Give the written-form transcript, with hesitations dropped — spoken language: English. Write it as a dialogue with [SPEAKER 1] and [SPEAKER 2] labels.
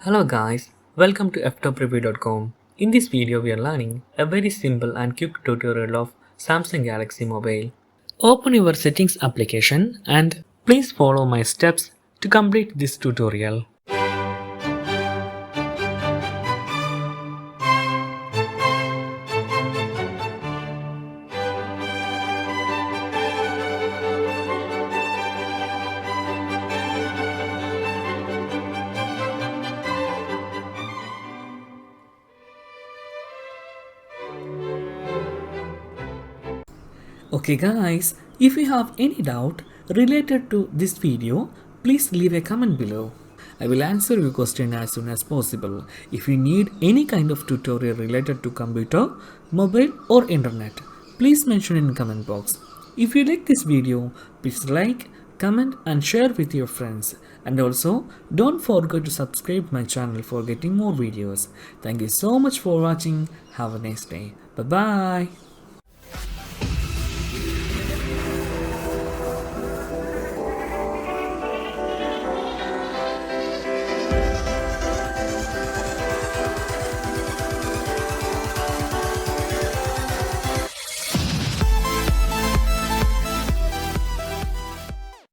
[SPEAKER 1] Hello guys, welcome to Ftopreview.com. In this video we are learning a very simple and quick tutorial of Samsung Galaxy Mobile. Open your settings application and please follow my steps to complete this tutorial. Okay guys, if you have any doubt related to this video, please leave a comment below. I will answer your question as soon as possible. If you need any kind of tutorial related to computer, mobile or internet, please mention in comment box. If you like this video, please like, comment and share with your friends. And also, don't forget to subscribe my channel for getting more videos. Thank you so much for watching. Have a nice day. Bye bye.